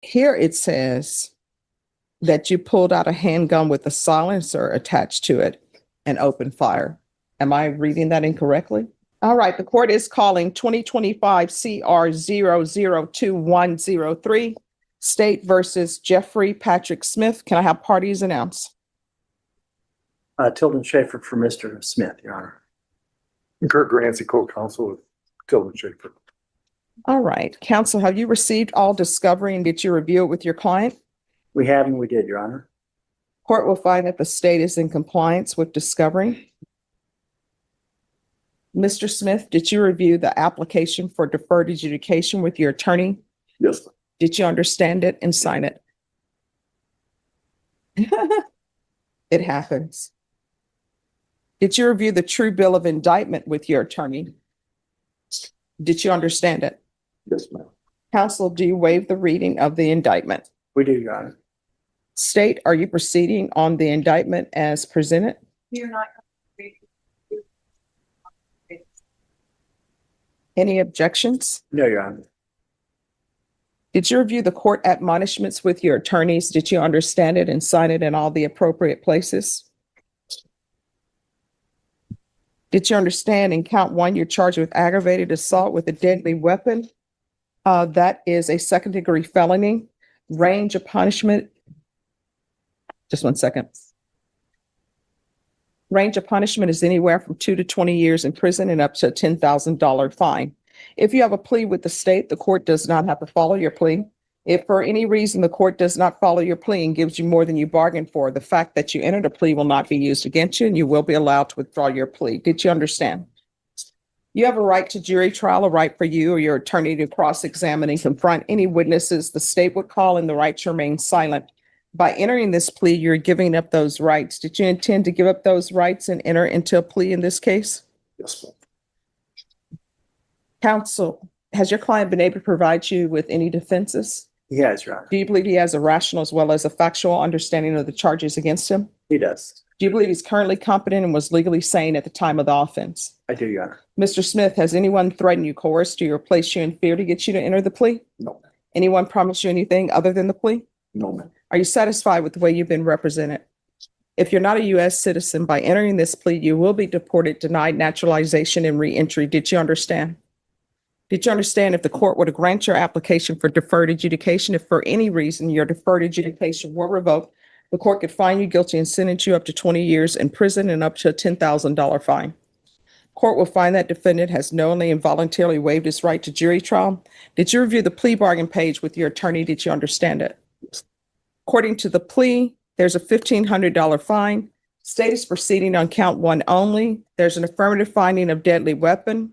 Here it says that you pulled out a handgun with a silencer attached to it and opened fire. Am I reading that incorrectly? All right, the court is calling 2025 CR 002103, State versus Jeffrey Patrick Smith. Can I have parties announced? Tilden Schaefer for Mr. Smith, Your Honor. Kurt Grancy, co-counsel with Tilden Schaefer. All right, counsel, have you received all discovery and did you review it with your client? We have and we did, Your Honor. Court will find that the state is in compliance with discovery. Mr. Smith, did you review the application for deferred adjudication with your attorney? Yes. Did you understand it and sign it? It happens. Did you review the true bill of indictment with your attorney? Did you understand it? Yes, ma'am. Counsel, do you waive the reading of the indictment? We do, Your Honor. State, are you proceeding on the indictment as presented? You're not. Any objections? No, Your Honor. Did you review the court admonishments with your attorneys? Did you understand it and sign it in all the appropriate places? Did you understand in count one, you're charged with aggravated assault with a deadly weapon? That is a second-degree felony. Range of punishment. Just 1 second. Range of punishment is anywhere from 2 to 20 years in prison and up to a $10,000 fine. If you have a plea with the state, the court does not have to follow your plea. If for any reason the court does not follow your plea and gives you more than you bargained for, the fact that you entered a plea will not be used against you and you will be allowed to withdraw your plea. Did you understand? You have a right to jury trial, a right for you or your attorney to cross-examine and confront any witnesses the state would call, and the right to remain silent. By entering this plea, you're giving up those rights. Did you intend to give up those rights and enter into a plea in this case? Yes, ma'am. Counsel, has your client been able to provide you with any defenses? He has, Your Honor. Do you believe he has a rational as well as a factual understanding of the charges against him? He does. Do you believe he's currently competent and was legally sane at the time of the offense? I do, Your Honor. Mr. Smith, has anyone threatened you, coerced you, or placed you in fear to get you to enter the plea? No, ma'am. Anyone promised you anything other than the plea? No, ma'am. Are you satisfied with the way you've been represented? If you're not a U.S. citizen, by entering this plea, you will be deported, denied naturalization, and reentry. Did you understand? Did you understand if the court were to grant your application for deferred adjudication, if for any reason your deferred adjudication were revoked, the court could find you guilty and sentence you up to 20 years in prison and up to a $10,000 fine. Court will find that defendant has knowingly and voluntarily waived his right to jury trial. Did you review the plea bargain page with your attorney? Did you understand it? According to the plea, there's a $1,500 fine. State is proceeding on count one only. There's an affirmative finding of deadly weapon.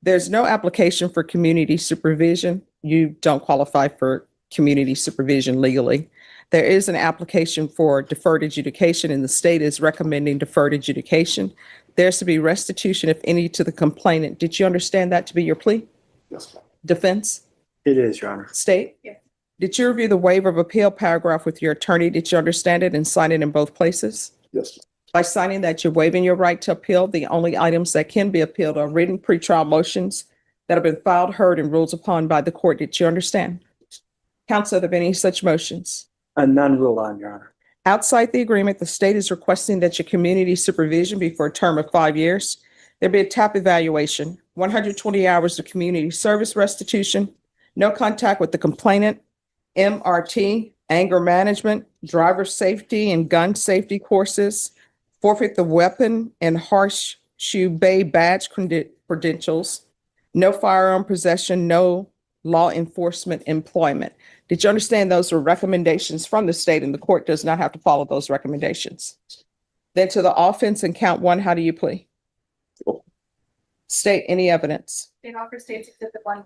There's no application for community supervision. You don't qualify for community supervision legally. There is an application for deferred adjudication, and the state is recommending deferred adjudication. There's to be restitution, if any, to the complainant. Did you understand that to be your plea? Yes, ma'am. Defense? It is, Your Honor. State? Yes. Did you review the waiver of appeal paragraph with your attorney? Did you understand it and sign it in both places? Yes, ma'am. By signing that, you're waiving your right to appeal. The only items that can be appealed are written pretrial motions that have been filed, heard, and ruled upon by the court. Did you understand? Counsel, have there been any such motions? None ruled on, Your Honor. Outside the agreement, the state is requesting that your community supervision be for a term of 5 years. There be a TAP evaluation, 120 hours of community service restitution, no contact with the complainant, MRT, anger management, driver safety and gun safety courses, forfeit the weapon and horseshoe bay badge credentials, no firearm possession, no law enforcement employment. Did you understand those were recommendations from the state and the court does not have to follow those recommendations? Then to the offense in count one, how do you plea? State, any evidence? State offer states exhibit 1.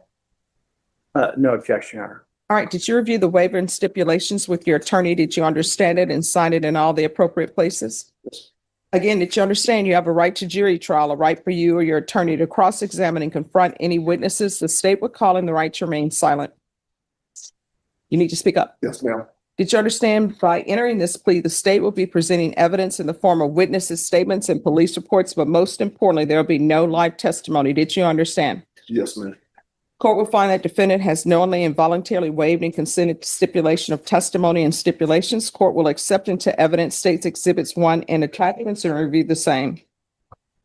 No objection, Your Honor. All right, did you review the waiver and stipulations with your attorney? Did you understand it and sign it in all the appropriate places? Yes. Again, did you understand you have a right to jury trial, a right for you or your attorney to cross-examine and confront any witnesses the state would call in, the right to remain silent? You need to speak up. Yes, ma'am. Did you understand by entering this plea, the state will be presenting evidence in the form of witnesses' statements and police reports, but most importantly, there will be no live testimony. Did you understand? Yes, ma'am. Court will find that defendant has knowingly and voluntarily waived and consented to stipulation of testimony and stipulations. Court will accept into evidence State's Exhibits 1 and attachments and review the same.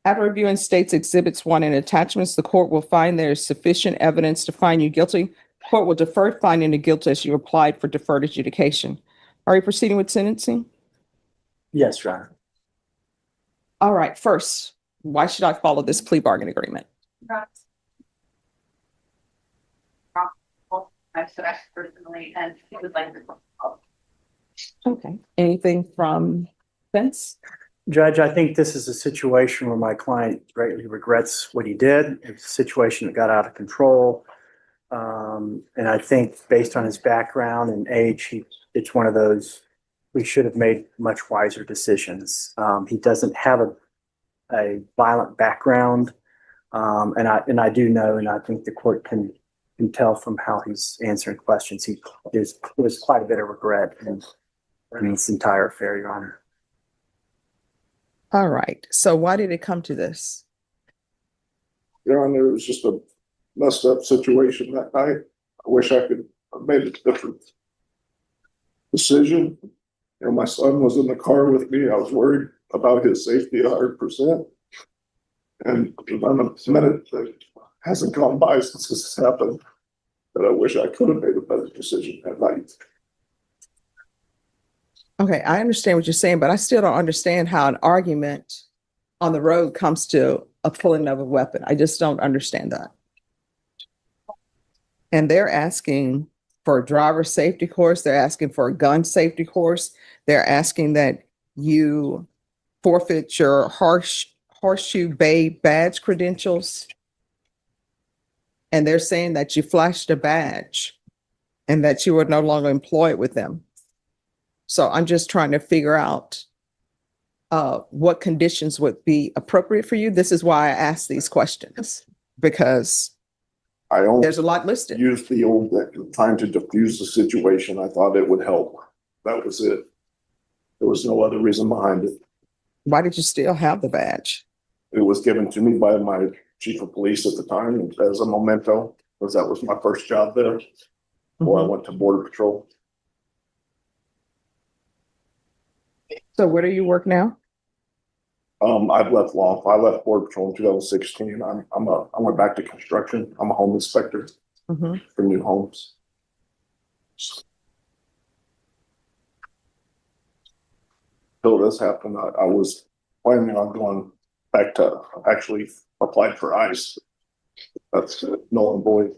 After reviewing State's Exhibits 1 and attachments, the court will find there is sufficient evidence to find you guilty. Court will defer finding the guilt as you applied for deferred adjudication. Are you proceeding with sentencing? Yes, Your Honor. All right, first, why should I follow this plea bargain agreement? I should ask personally, and he would like to. Okay. Anything from Vince? Judge, I think this is a situation where my client greatly regrets what he did. It's a situation that got out of control. And I think based on his background and age, it's one of those, we should have made much wiser decisions. He doesn't have a violent background. And I do know, and I think the court can tell from how he's answering questions, there's quite a bit of regret in this entire affair, Your Honor. All right. So why did it come to this? Your Honor, it was just a messed up situation that night. I wish I could have made a different decision. You know, my son was in the car with me. I was worried about his safety 100%. And a minute that hasn't gone by since this has happened that I wish I could have made a better decision that night. Okay, I understand what you're saying, but I still don't understand how an argument on the road comes to a pulling of a weapon. I just don't understand that. And they're asking for a driver safety course. They're asking for a gun safety course. They're asking that you forfeit your Horseshoe Bay badge credentials. And they're saying that you flashed a badge and that you were no longer employed with them. So I'm just trying to figure out what conditions would be appropriate for you. This is why I asked these questions, because I only there's a lot listed. used the old time to diffuse the situation. I thought it would help. That was it. There was no other reason behind it. Why did you still have the badge? It was given to me by my chief of police at the time as a memento, because that was my first job there before I went to Border Patrol. So where do you work now? I've left I left Border Patrol in 2016. I went back to construction. I'm a home inspector for new homes. Till this happened, I was planning on going back to actually apply for ICE. That's null and void.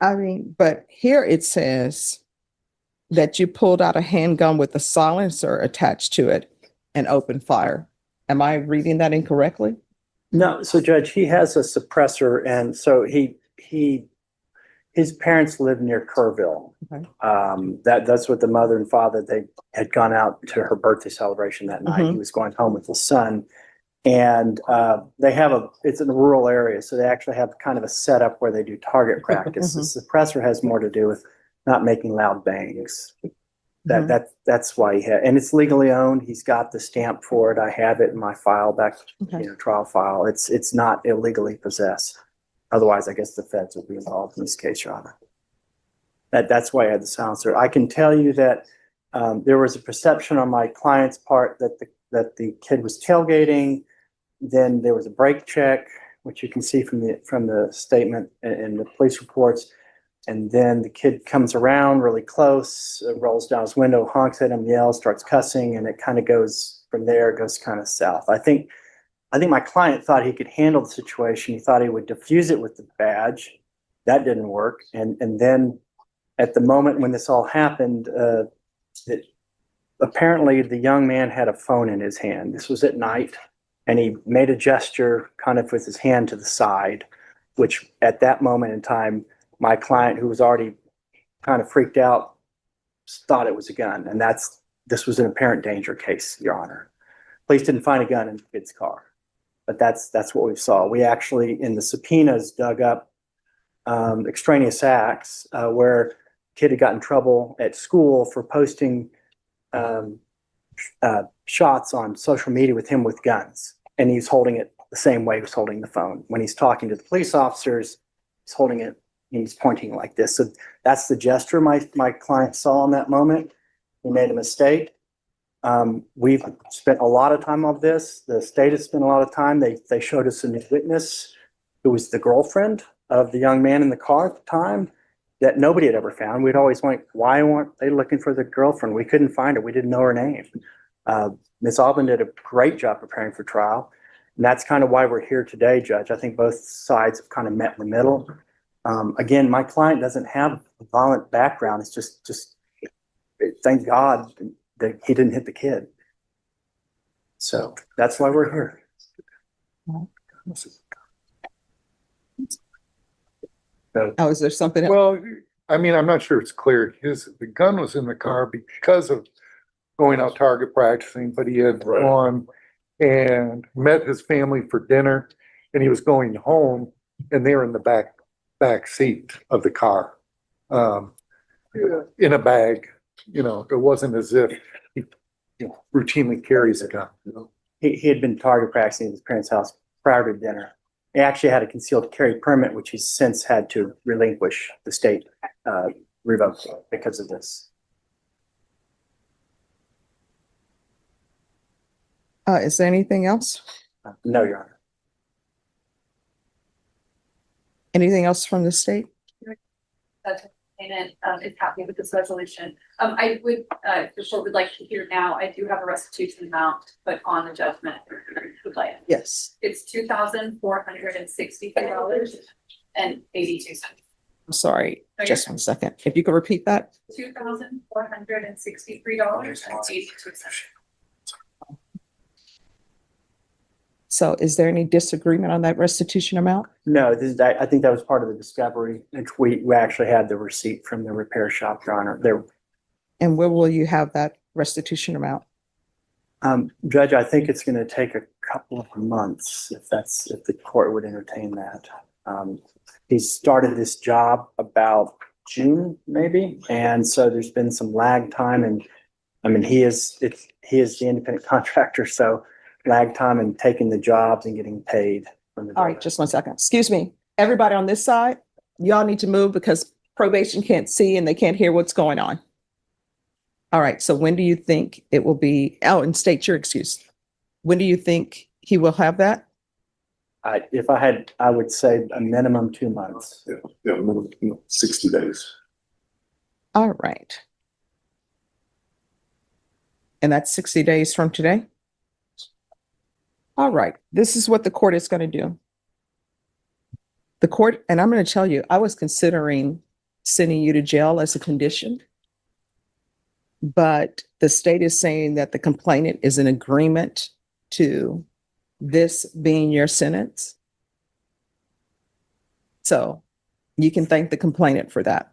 I mean, but here it says that you pulled out a handgun with a silencer attached to it and opened fire. Am I reading that incorrectly? No, so Judge, he has a suppressor, and so his parents live near Kerrville. Okay. That's what the mother and father, they had gone out to her birthday celebration that night. He was going home with his son, and they have it's in a rural area, so they actually have kind of a setup where they do target practice. The suppressor has more to do with not making loud bangs. That's why he had, and it's legally owned. He's got the stamp for it. I have it in my file back, trial file. It's not illegally possessed. Otherwise, I guess the feds would be involved in this case, Your Honor. That's why I had the silencer. I can tell you that there was a perception on my client's part that the kid was tailgating. Then there was a brake check, which you can see from the statement and the police reports. And then the kid comes around really close, rolls down his window, honks at him, yells, starts cussing, and it kind of goes from there, it goes kind of south. I think my client thought he could handle the situation. He thought he would diffuse it with the badge. That didn't work. And then at the moment when this all happened, apparently the young man had a phone in his hand. This was at night, and he made a gesture kind of with his hand to the side, which at that moment in time, my client, who was already kind of freaked out, thought it was a gun. And this was an apparent danger case, Your Honor. Police didn't find a gun in the kid's car, but that's what we saw. We actually, in the subpoenas, dug up extraneous acts where the kid had gotten in trouble at school for posting shots on social media with him with guns. And he's holding it the same way he was holding the phone. When he's talking to the police officers, He's holding it and he's pointing like this. So that's the gesture my client saw in that moment. He made a mistake. We've spent a lot of time on this. The state has spent a lot of time. They showed us a new witness who was the girlfriend of the young man in the car at the time that nobody had ever found. We'd always wondered, why weren't they looking for the girlfriend? We couldn't find her. We didn't know her name. Ms. Alban did a great job preparing for trial. And that's kind of why we're here today, Judge. I think both sides have kind of met in the middle. Again, my client doesn't have a violent background. It's just thank God that he didn't hit the kid. So that's why we're here. Oh, is there something else? Well, I mean, I'm not sure it's clear. The gun was in the car because of going out target practicing, but he had Right. gone and met his family for dinner, and he was going home, and they were in the back seat of the car, in a bag. You know, it wasn't as if he, routinely carries a gun. He had been target practicing at his parents' house prior to dinner. He actually had a concealed carry permit, which he's since had to relinquish. The state revoked because of this. Is there anything else? No, Your Honor. Anything else from the state? And is happy with this resolution. I would, the court would like to hear now, I do have a restitution amount, but on the judgment, if you would like. Yes. It's $2,463.82. I'm sorry, just 1 second. If you could repeat that? $2,463.82. So is there any disagreement on that restitution amount? No, I think that was part of the discovery. And we actually had the receipt from the repair shop, Your Honor. There, And where will you have that restitution amount? Judge, I think it's going to take a couple of months if the court would entertain that. He started this job about June, maybe, and so there's been some lag time. And I mean, he is the independent contractor, so lag time and taking the jobs and getting paid. All right, just 1 second. Excuse me. Everybody on this side, y'all need to move because probation can't see and they can't hear what's going on. All right, so when do you think it will be, and state your excuse. When do you think he will have that? If I had, I would say a minimum 2 months. Yeah, minimum, 60 days. All right. And that's 60 days from today? All right, this is what the court is going to do. The court, and I'm going to tell you, I was considering sending you to jail as a condition, but the state is saying that the complainant is in agreement to this being your sentence. So you can thank the complainant for that.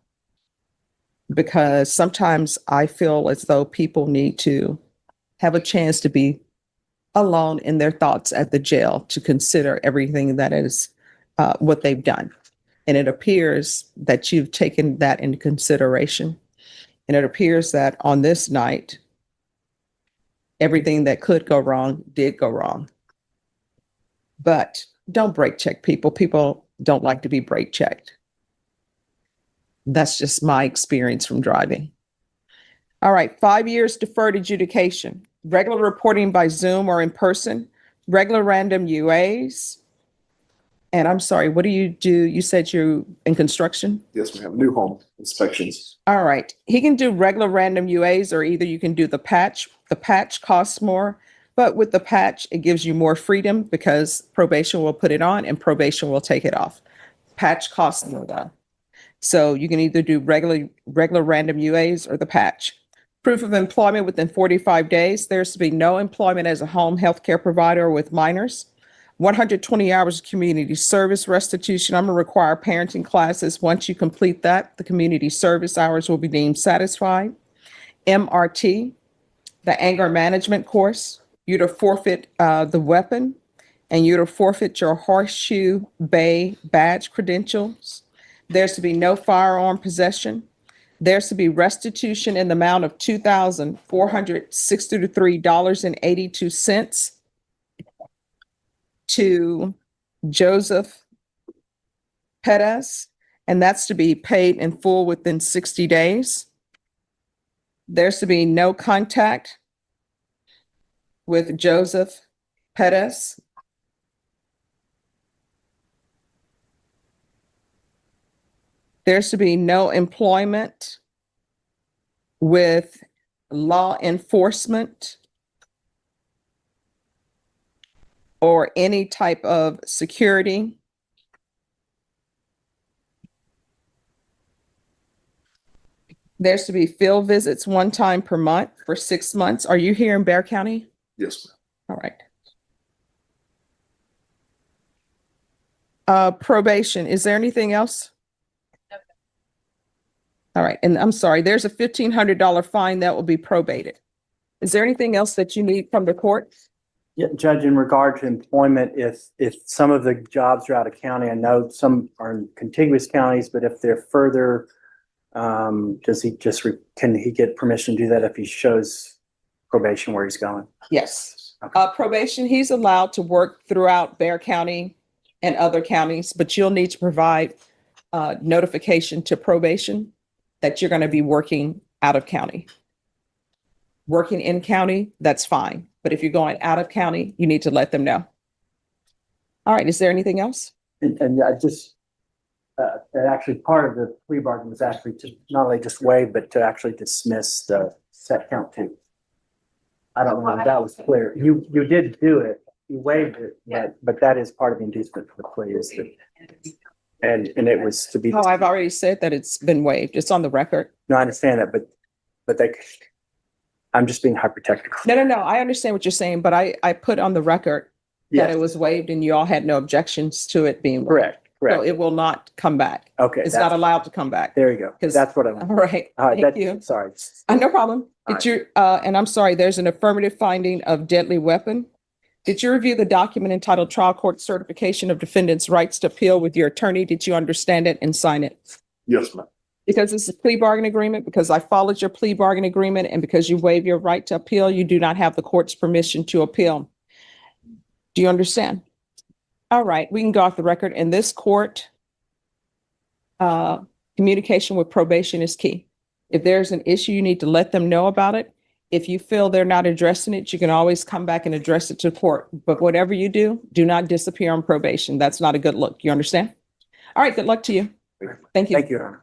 Because sometimes I feel as though people need to have a chance to be alone in their thoughts at the jail to consider everything that is what they've done. And it appears that you've taken that into consideration. And it appears that on this night, everything that could go wrong did go wrong. But don't brake check people. People don't like to be brake checked. That's just my experience from driving. All right, 5 years deferred adjudication. Regular reporting by Zoom or in person, regular random UAs. And I'm sorry, what do? You said you're in construction? Yes, we have new home inspections. All right. He can do regular random UAs, or either you can do the patch. The patch costs more, but with the patch, it gives you more freedom because probation will put it on and probation will take it off. Patch costs more though. So you can either do regular random UAs or the patch. Proof of employment within 45 days. There's to be no employment as a home health care provider or with minors. 120 hours of community service restitution. I'm going to require parenting classes. Once you complete that, the community service hours will be deemed satisfied. MRT, the anger management course. You're to forfeit the weapon, and you're to forfeit your horseshoe bay badge credentials. There's to be no firearm possession. There's to be restitution in the amount of $2,463.82 to Joseph Perez, and that's to be paid in full within 60 days. There's to be no contact with Joseph Perez. There's to be no employment with law enforcement or any type of security. There's to be field visits 1 time per month for 6 months. Are you here in Bear County? Yes, ma'am. All right. Probation, is there anything else? All right, and I'm sorry, there's a $1,500 fine that will be probated. Is there anything else that you need from the court? Yeah, Judge, in regard to employment, if some of the jobs are out of county, I know some are in contiguous counties, but if they're further, can he get permission to do that if he shows probation where he's going? Yes. Okay. Probation, he's allowed to work throughout Bear County and other counties, but you'll need to provide notification to probation that you're going to be working out of county. Working in county, that's fine. But if you're going out of county, you need to let them know. All right, is there anything else? And I just, and actually part of the plea bargain was actually to not only just waive, but to actually dismiss the set count 2. I don't know if that was clear. You did do it, you waived it, but that is part of the inducement for the plea is that, and it was to be. Oh, I've already said that it's been waived. It's on the record. No, I understand that, but I'm just being hyper-technical. No. I understand what you're saying, but I put on the record that Yes. it was waived and you all had no objections to it being waived. Correct, So correct. it will not come back. Okay. It's not allowed to come back. There you go. 'Cause- That's what I All want. right, All right, thank you. sorry. No problem. All Did you, and I'm sorry, there's an affirmative finding of deadly weapon. Did you review the document entitled Trial Court Certification of Defendant's Rights to Appeal with your attorney? Did you understand it and sign it? Yes, ma'am. Because it's a plea bargain agreement, because I followed your plea bargain agreement, and because you waive your right to appeal, you do not have the court's permission to appeal. Do you understand? All right, we can go off the record. In this court, communication with probation is key. If there's an issue, you need to let them know about it. If you feel they're not addressing it, you can always come back and address it to court. But whatever you do not disappear on probation. That's not a good look. You understand? All right, good luck to you. Thank you. Thank you, Your Honor.